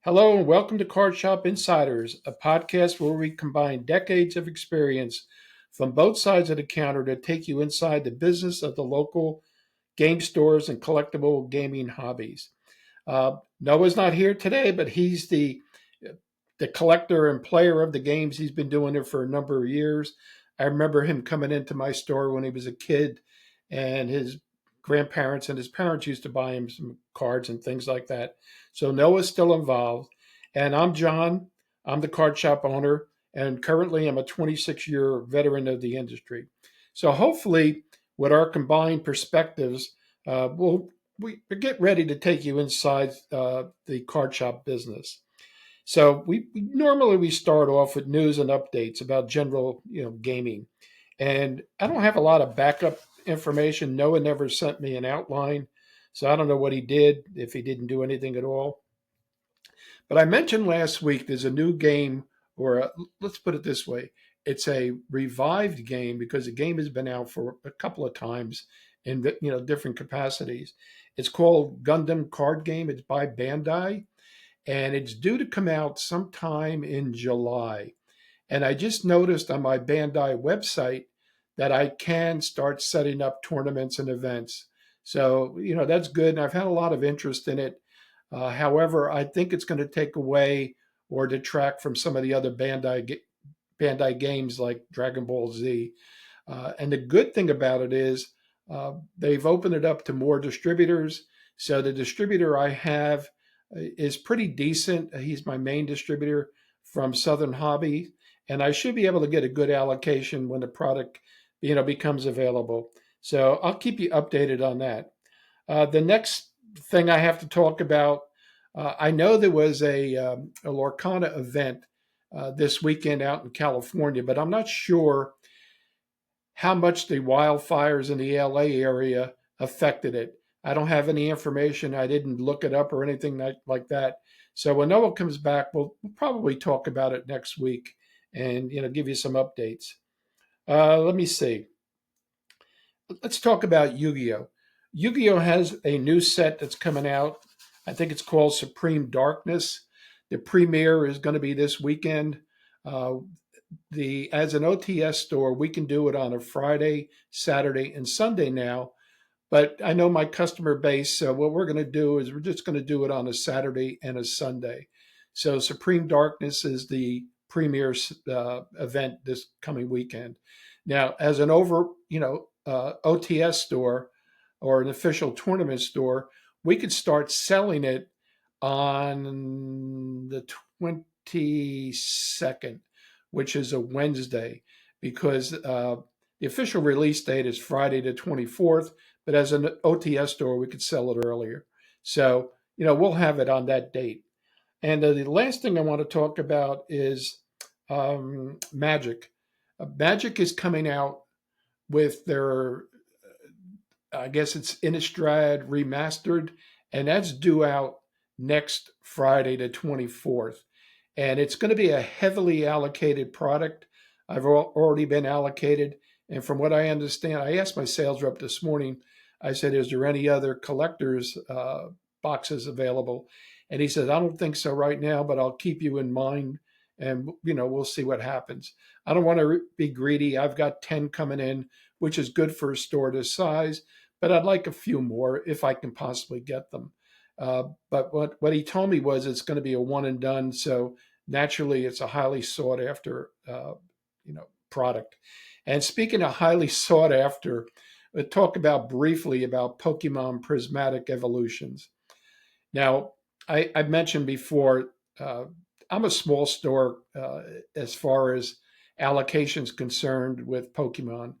Hello and welcome to Card Shop Insiders, a podcast where we combine decades of experience from both sides of the counter to take you inside the business of the local game stores and collectible gaming hobbies. Noah's not here today, but he's the collector and player of the games. He's been doing it for a number of years. I remember him coming into my store when he was a kid, and his grandparents and his parents used to buy him some cards and things like that. So Noah's still involved. And I'm John. I'm the card shop owner, and currently I'm a 26-year veteran of the industry. So hopefully, with our combined perspectives, we get ready to take you inside the card shop business. So we normally start off with news and updates about general gaming, and I don't have a lot of backup information. Noah never sent me an outline, so I don't know what he did if he didn't do anything at all. But I mentioned last week there's a new game, let's put it this way: it's a revived game because the game has been out for a couple of times in different capacities. It's called Gundam Card Game. It's by Bandai and it's due to come out sometime in July. And I just noticed on my Bandai website that I can start setting up tournaments and events. So, that's good. And I've had a lot of interest in it. However, I think it's going to take away or detract from some of the other Bandai games like Dragon Ball Z. And the good thing about it is they've opened it up to more distributors. So the distributor I have is pretty decent. He's my main distributor from Southern Hobby, and I should be able to get a good allocation when the product, becomes available. So I'll keep you updated on that. The next thing I have to talk about, I know there was a Lorcana event this weekend out in California, but I'm not sure how much the wildfires in the LA area affected it. I don't have any information. I didn't look it up or anything like that. So when Noah comes back, we'll probably talk about it next week and give you some updates. Let me see. Let's talk about Yu-Gi-Oh. Yu-Gi-Oh has a new set that's coming out. I think it's called Supreme Darkness. The premiere is going to be this weekend. Uh, the As an OTS store, we can do it on a Friday, Saturday, and Sunday now. But I know my customer base. So what we're going to do is we're just going to do it on a Saturday and a Sunday. So Supreme Darkness is the premier event this coming weekend. Now, as an OTS store or an official tournament store, we could start selling it on the 22nd, which is a Wednesday, because the official release date is Friday the 24th, but as an OTS store, we could sell it earlier. So, we'll have it on that date. And the last thing I want to talk about is Magic. Magic is coming out with their, I guess it's Innistrad Remastered, and that's due out next Friday, the 24th. And it's going to be a heavily allocated product. I've already been allocated. And from what I understand, I asked my sales rep this morning, I said, is there any other collectors boxes available? And he said, I don't think so right now, but I'll keep you in mind and, we'll see what happens. I don't want to be greedy. I've got 10 coming in, which is good for a store this size, but I'd like a few more if I can possibly get them. But what he told me was it's going to be a one and done. So naturally, it's a highly sought after, product. And speaking of highly sought after, we'll talk about briefly about Pokemon Prismatic Evolutions. Now, I've mentioned before, I'm a small store as far as allocations concerned with Pokemon,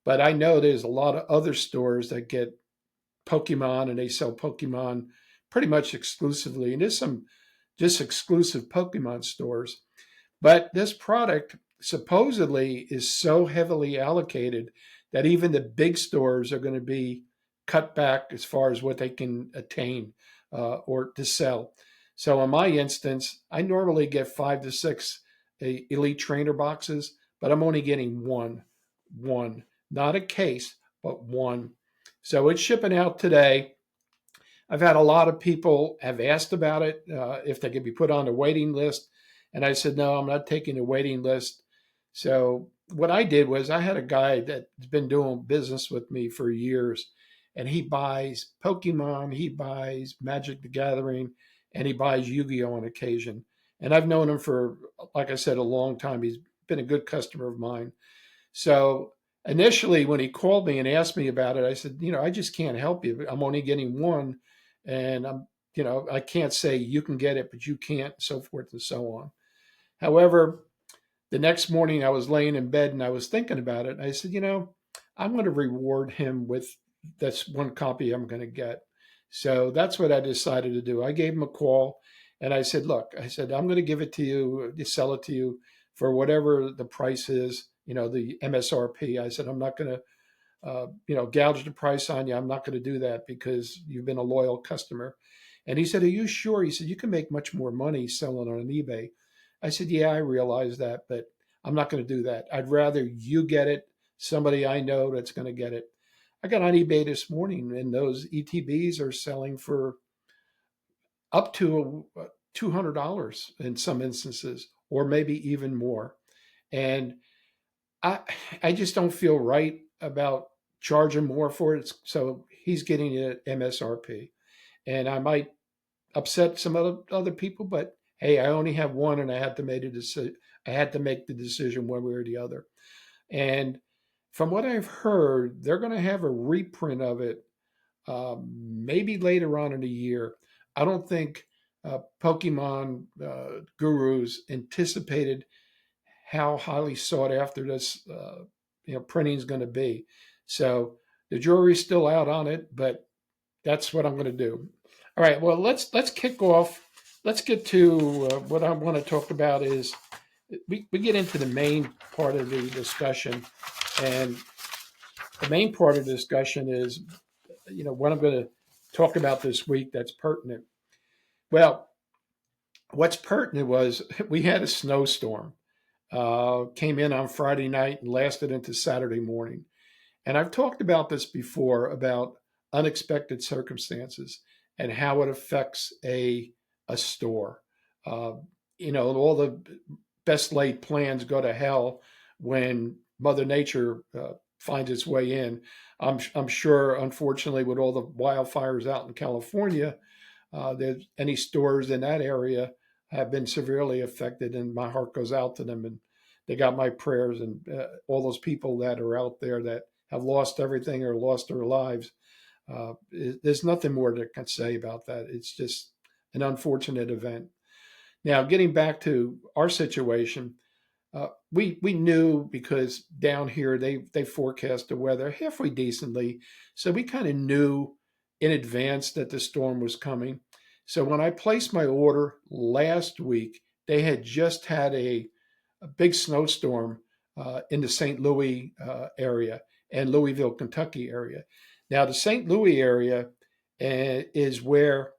but I know there's a lot of other stores that get Pokemon and they sell Pokemon pretty much exclusively. And there's some just exclusive Pokemon stores. But this product supposedly is so heavily allocated that even the big stores are going to be cut back as far as what they can attain or to sell. So in my instance, I normally get 5 to 6 elite trainer boxes, but I'm only getting one, not a case, but one. So it's shipping out today. I've had a lot of people have asked about it, if they could be put on a waiting list. And I said, no, I'm not taking a waiting list. So what I did was I had a guy that's been doing business with me for years, and he buys Pokemon, he buys Magic the Gathering, and he buys Yu-Gi-Oh on occasion. And I've known him for, like I said, a long time. He's been a good customer of mine. So initially, when he called me and asked me about it, I said, I just can't help you. I'm only getting one, and I can't say you can get it, but you can't, so forth and so on. However, the next morning I was laying in bed and I was thinking about it. And I said, I'm going to reward him with that's one copy I'm going to get. So that's what I decided to do. I gave him a call and I said, look, I said, I'm going to give it to you, sell it to you for whatever the price is, the MSRP. I said, I'm not going to, gouge the price on you. I'm not going to do that because you've been a loyal customer. And he said, are you sure? He said, you can make much more money selling on eBay. I said, yeah, I realize that, but I'm not going to do that. I'd rather you get it, somebody I know that's going to get it. I got on eBay this morning, and those ETBs are selling for up to $200 in some instances, or maybe even more. And I, I just don't feel right about charging more for it. So he's getting it at MSRP, and I might upset some other people, but hey, I only have one, and I had to make a decision. I had to make the decision one way or the other. And from what I've heard, they're going to have a reprint of it, maybe later on in the year. I don't think Pokemon gurus anticipated how highly sought after this printing is going to be. So the jury's still out on it, but that's what I'm going to do. All right. Well, let's kick off. Let's get to what I want to talk about is we get into the main part of the discussion, and the main part of the discussion is what I'm going to talk about this week that's pertinent. Well, what's pertinent was we had a snowstorm. Came in on Friday night and lasted into Saturday morning. And I've talked about this before about unexpected circumstances and how it affects a store. Uh, all the best laid plans go to hell when Mother Nature finds its way in. I'm sure, unfortunately, with all the wildfires out in California, there's any stores in that area have been severely affected, and my heart goes out to them. And they got my prayers, and all those people that are out there that have lost everything or lost their lives. There's nothing more to say about that. It's just an unfortunate event. Now, getting back to our situation, we knew because down here they forecast the weather halfway decently, so we kind of knew in advance that the storm was coming. So when I placed my order last week, they had just had a big snowstorm in the St. Louis area and Louisville, Kentucky area. Now the St. Louis area is where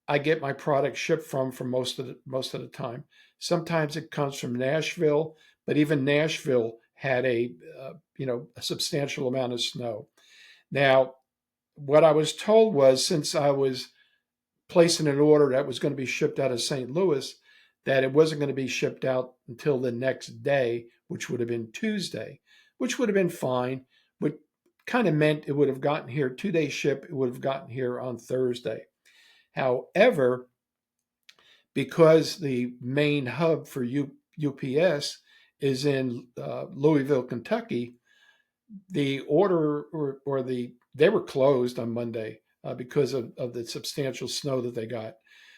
I get my product shipped from most of the time. Sometimes it comes from Nashville, but even Nashville had a substantial amount of snow. Now, what I was told was since I was placing an order that was going to be shipped out of St. Louis, that it wasn't going to be shipped out until the next day, which would have been Tuesday, which would have been fine, but kind of meant it would have gotten here 2 days ship. It would have gotten here on Thursday. However, because the main hub for UPS is in Louisville, Kentucky, the order or they were closed on Monday because of the substantial snow that they got.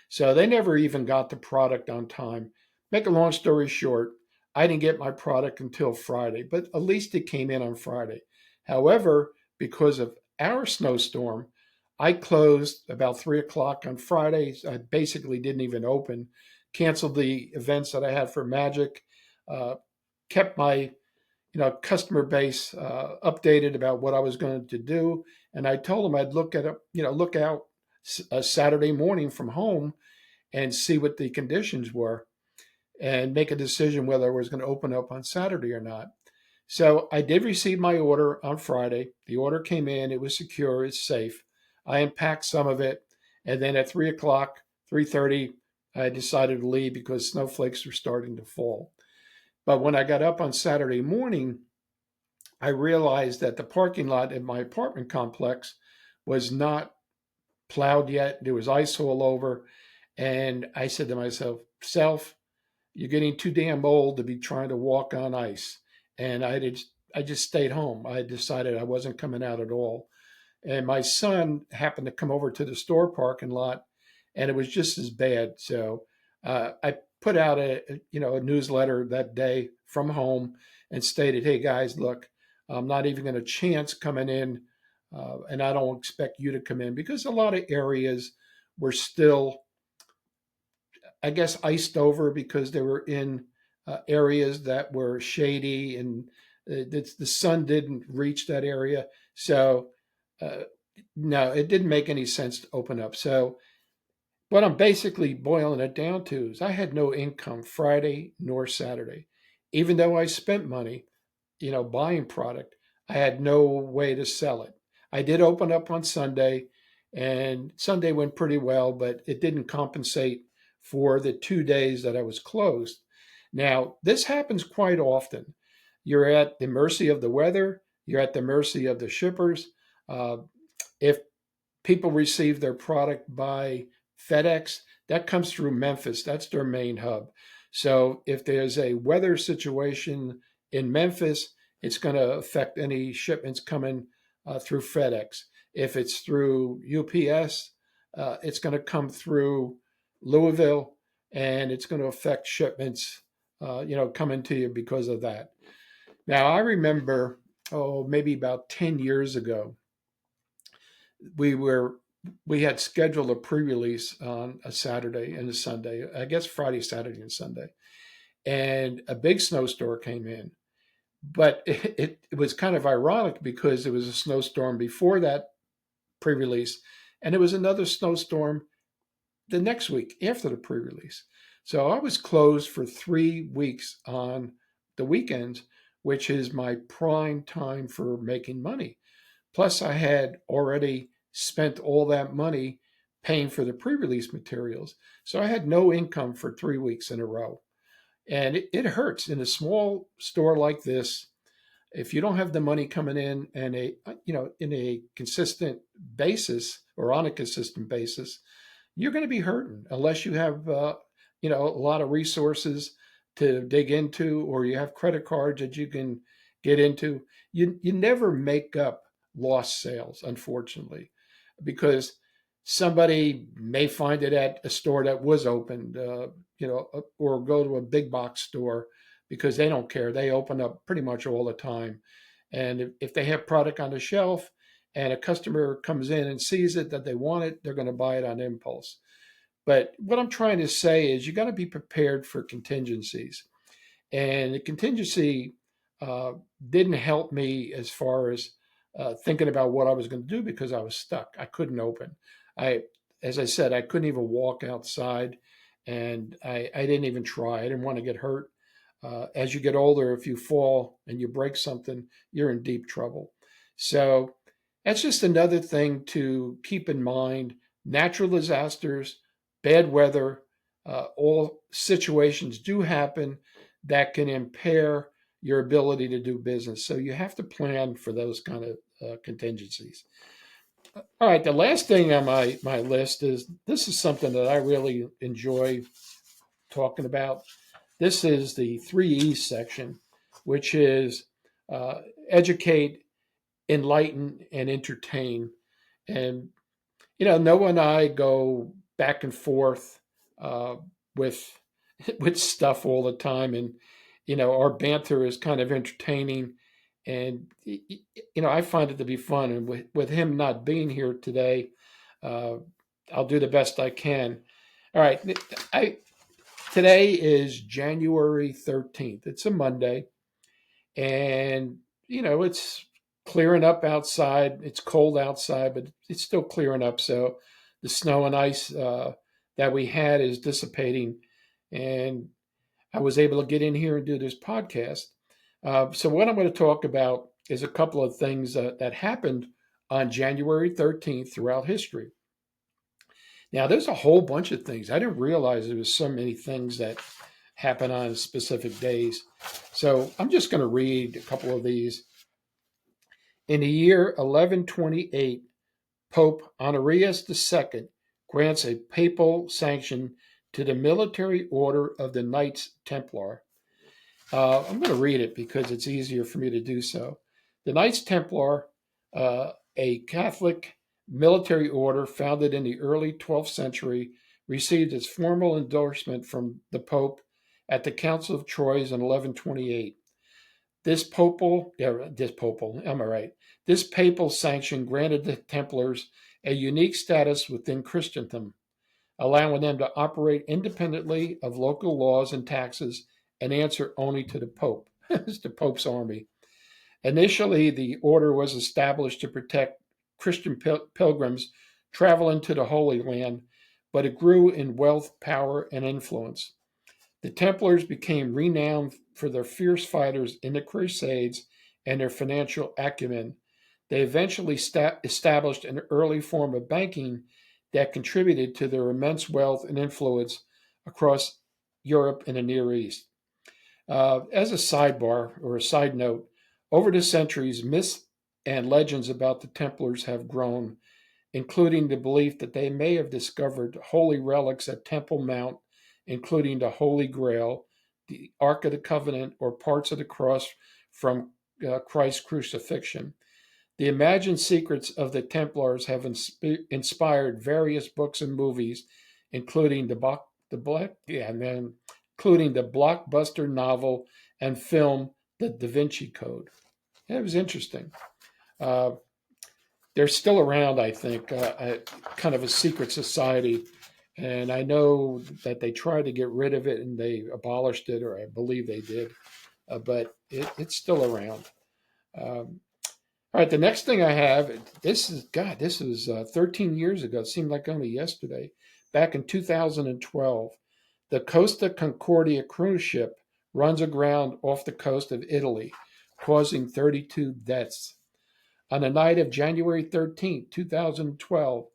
So they never even got the product on time. Make a long story short, I didn't get my product until Friday, but at least it came in on Friday. However, because of our snowstorm, I closed about 3 o'clock on Friday. I basically didn't even open, canceled the events that I had for Magic, uh, kept my customer base updated about what I was going to do, and I told them I'd look out a Saturday morning from home and see what the conditions were, and make a decision whether I was going to open up on Saturday or not. So I did receive my order on Friday. The order came in; it was secure, it's safe. I unpacked some of it, And then at 3 o'clock, 3:30, I decided to leave because snowflakes were starting to fall. But when I got up on Saturday morning, I realized that the parking lot in my apartment complex was not plowed yet. There was ice all over. And I said to myself, Self, you're getting too damn old to be trying to walk on ice. And I just stayed home. I decided I wasn't coming out at all. And my son happened to come over to the store parking lot, and it was just as bad. So I put out a newsletter that day from home and stated, "Hey guys, look, I'm not even going to chance coming in, and I don't expect you to come in because a lot of areas were still, I guess, iced over because they were in areas that were shady and the sun didn't reach that area. So, uh, no, it didn't make any sense to open up. So, what I'm basically boiling it down to is I had no income Friday nor Saturday. Even though I spent money, buying product, I had no way to sell it. I did open up on Sunday, and Sunday went pretty well, but it didn't compensate for the 2 days that I was closed. Now, this happens quite often. You're at the mercy of the weather, you're at the mercy of the shippers. Uh, if people receive their product by FedEx, that comes through Memphis. That's their main hub. So if there's a weather situation in Memphis, it's going to affect any shipments coming through FedEx. If it's through UPS, it's going to come through Louisville, and it's going to affect shipments, coming to you because of that. Now, I remember, maybe about 10 years ago, we were we had scheduled a pre-release on a Saturday and a Sunday, I guess Friday, Saturday, and Sunday, and a big snowstorm came in. But it was kind of ironic because it was a snowstorm before that pre-release, and it was another snowstorm the next week after the pre-release. So I was closed for 3 weeks on the weekends, which is my prime time for making money. Plus, I had already spent all that money paying for the pre release materials. So I had no income for 3 weeks in a row. And it hurts in a small store like this. If you don't have the money coming in in a consistent basis or on a consistent basis, you're going to be hurting unless you have a lot of resources to dig into, or you have credit cards that you can get into. You never make up lost sales, unfortunately, because somebody may find it at a store that was opened, or go to a big box store because they don't care. They open up pretty much all the time, and if they have product on the shelf and a customer comes in and sees it that they want it, they're going to buy it on impulse. But what I'm trying to say is you got to be prepared for contingencies. And the contingency uh, didn't help me as far as thinking about what I was going to do because I was stuck. I couldn't open. I, as I said, I couldn't even walk outside, and I didn't even try. I didn't want to get hurt. As you get older, if you fall and you break something, you're in deep trouble. So that's just another thing to keep in mind. Natural disasters, bad weather, all situations do happen that can impair your ability to do business. So you have to plan for those kind of contingencies. All right, the last thing on my list is this is something that I really enjoy talking about. This is the 3E section, which is uh, educate, enlighten, and entertain. And Noah and I go back and forth with with stuff all the time, and our banter is kind of entertaining, and I find it to be fun. And with him not being here today, uh, I'll do the best I can. All right, I today is January 13th. It's a Monday, and it's clearing up outside. It's cold outside, but it's still clearing up. So the snow and ice that we had is dissipating, and I was able to get in here and do this podcast. So what I'm going to talk about is a couple of things that happened on January 13th throughout history. Now, there's a whole bunch of things. I didn't realize there was so many things that happen on specific days. So I'm just going to read a couple of these. In the year 1128, Pope Honorius II grants a papal sanction to the military order of the Knights Templar. I'm going to read it because it's easier for me to do so. The Knights Templar, a Catholic military order founded in the early 12th century, received its formal endorsement from the Pope at the Council of Troyes in 1128. This papal sanction granted the Templars a unique status within Christendom, allowing them to operate independently of local laws and taxes and answer only to the Pope. It's the Pope's army. Initially, the order was established to protect Christian pilgrims traveling to the Holy Land, but it grew in wealth, power, and influence. The Templars became renowned for their fierce fighters in the Crusades and their financial acumen. They eventually established an early form of banking that contributed to their immense wealth and influence across Europe and the Near East. As a sidebar or a side note, over the centuries, myths and legends about the Templars have grown, including the belief that they may have discovered holy relics at Temple Mount, including the Holy Grail, the Ark of the Covenant, or parts of the cross from Christ's crucifixion. The imagined secrets of the Templars have inspired various books and movies, including including the blockbuster novel and film The Da Vinci Code. And it was interesting. Uh, they're still around, I think, kind of a secret society. And I know that they tried to get rid of it and they abolished it, or I believe they did, but it's still around. Um, all right, the next thing I have, this was 13 years ago. It seemed like only yesterday. Back in 2012, the Costa Concordia cruise ship runs aground off the coast of Italy, causing 32 deaths. On the night of January 13th, 2012,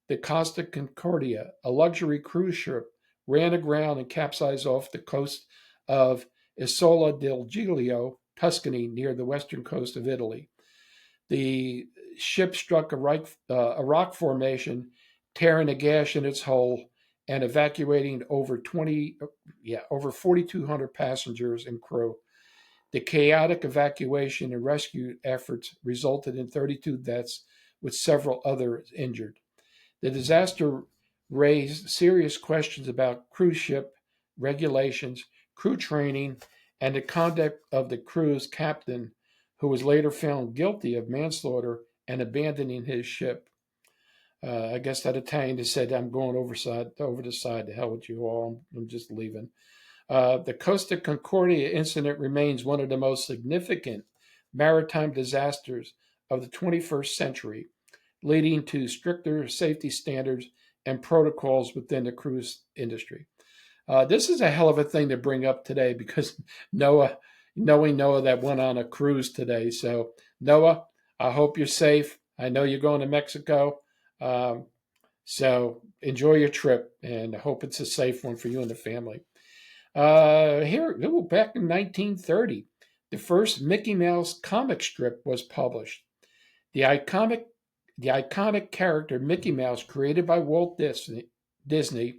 the Costa Concordia, a luxury cruise ship, ran aground and capsized off the coast of Isola del Giglio, Tuscany, near the western coast of Italy. The ship struck a rock formation, tearing a gash in its hull and evacuating over 4,200 passengers and crew. The chaotic evacuation and rescue efforts resulted in 32 deaths, with several others injured. The disaster raised serious questions about cruise ship regulations, crew training, and the conduct of the crew's captain, who was later found guilty of manslaughter and abandoning his ship. I guess that Italian just said, "I'm going over the side. To hell with you all. I'm just leaving." The Costa Concordia incident remains one of the most significant maritime disasters of the 21st century, leading to stricter safety standards and protocols within the cruise industry. This is a hell of a thing to bring up today because knowing Noah that went on a cruise today. So, Noah, I hope you're safe. I know you're going to Mexico. Um, so, enjoy your trip and I hope it's a safe one for you and the family. Back in 1930, the first Mickey Mouse comic strip was published. The iconic, the iconic character Mickey Mouse, created by Disney,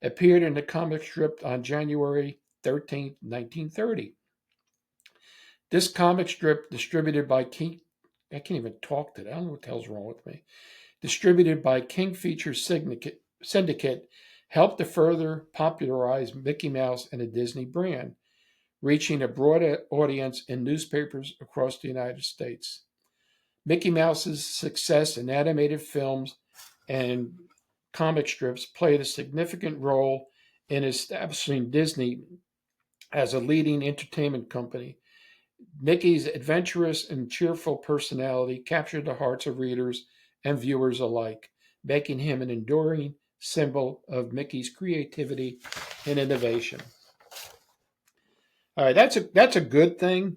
appeared in the comic strip on January 13th, 1930. This comic strip, distributed by I can't even talk today. I don't know what the hell's wrong with me. Distributed by King Features Syndicate, helped to further popularize Mickey Mouse and the Disney brand, reaching a broad audience in newspapers across the United States. Mickey Mouse's success in animated films and comic strips played a significant role in establishing Disney as a leading entertainment company. Mickey's adventurous and cheerful personality captured the hearts of readers and viewers alike, making him an enduring symbol of Mickey's creativity and innovation. All right, that's a good thing.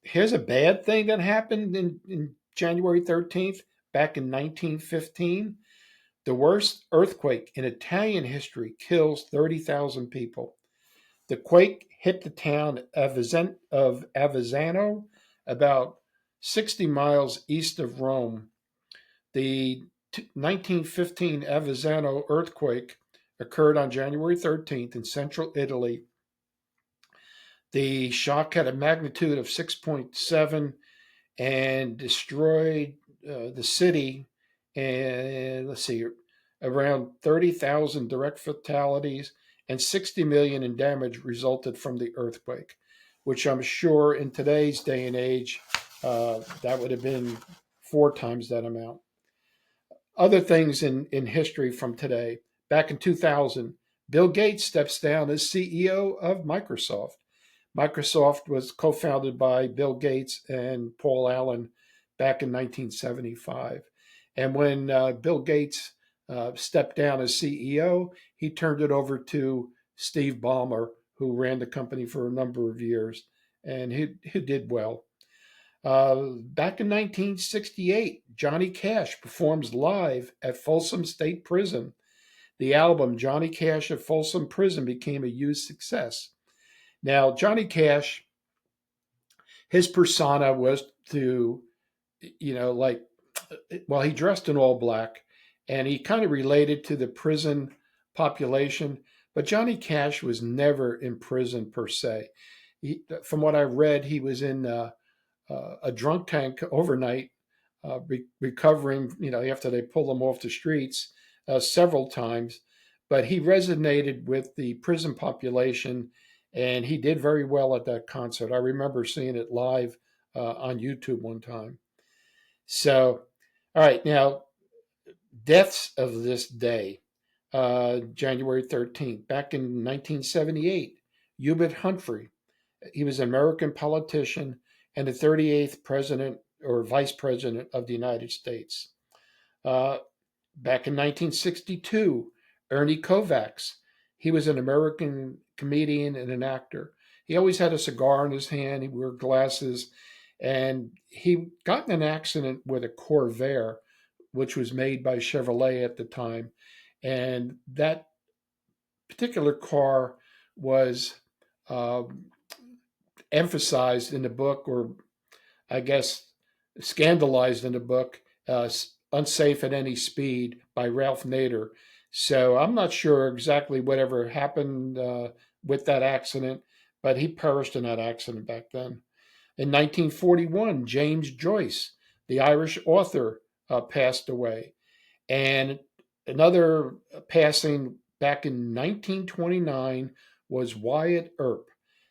Here's a bad thing that happened in January 13th, back in 1915. The worst earthquake in Italian history kills 30,000 people. The quake hit the town of Avezzano, about 60 miles east of Rome. The 1915 Avezzano earthquake occurred on January 13th in central Italy. The shock had a magnitude of 6.7 and destroyed the city. And let's see, around 30,000 direct fatalities and 60 million in damage resulted from the earthquake, which I'm sure in today's day and age, that would have been 4 times that amount. Other things in history from today. Back in 2000, Bill Gates steps down as CEO of Microsoft. Microsoft was co founded by Bill Gates and Paul Allen back in 1975. And when Bill Gates stepped down as CEO, he turned it over to Steve Ballmer, who ran the company for a number of years, and he did well. Back in 1968, Johnny Cash performs live at Folsom State Prison. The album Johnny Cash at Folsom Prison became a huge success. Now, Johnny Cash, his persona was to, like, well, he dressed in all black and he kind of related to the prison population, but Johnny Cash was never in prison per se. From what I read, he was in a drunk tank overnight, recovering, after they pulled him off the streets several times. But he resonated with the prison population, and he did very well at that concert. I remember seeing it live on YouTube one time. So, all right, now deaths of this day, January 13th, back in 1978, Hubert Humphrey. He was an American politician and the 38th president or vice president of the United States. Uh, Back in 1962, Ernie Kovacs. He was an American comedian and an actor. He always had a cigar in his hand. He wore glasses, and he got in an accident with a Corvair, which was made by Chevrolet at the time. And that particular car was emphasized in the book, or I guess scandalized in the book, Unsafe at Any Speed by Ralph Nader. So I'm not sure exactly whatever happened with that accident, but he perished in that accident back then. In 1941, James Joyce, the Irish author, passed away. And another passing back in 1929 was Wyatt Earp.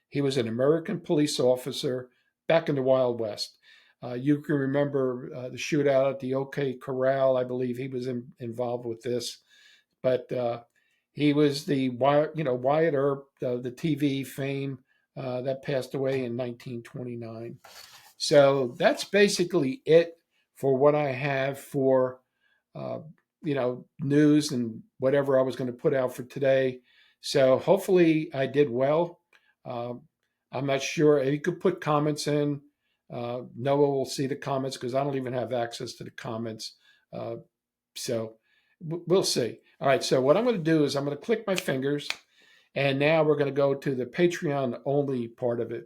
He was an American police officer back in the Wild West. You can remember the shootout at the OK Corral. I believe he was involved with this, but he was the Wyatt Earp, the TV fame that passed away in 1929. So that's basically it for what I have for uh, news and whatever I was going to put out for today. So hopefully I did well. Uh, I'm not sure. You could put comments in. Noah will see the comments because I don't even have access to the comments. Uh, so we'll see. All right. So what I'm going to do is I'm going to click my fingers, and now we're going to go to the Patreon only part of it.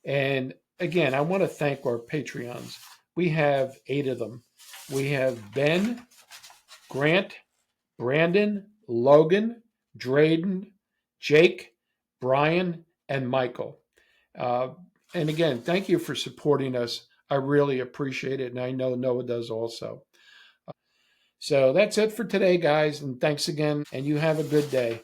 And again, I want to thank our Patreons. We have 8 of them. We have Ben, Grant, Brandon, Logan, Drayden, Jake, Brian, and Michael. Uh, and again, thank you for supporting us. I really appreciate it. And I know Noah does also. So that's it for today, guys. And thanks again. And you have a good day.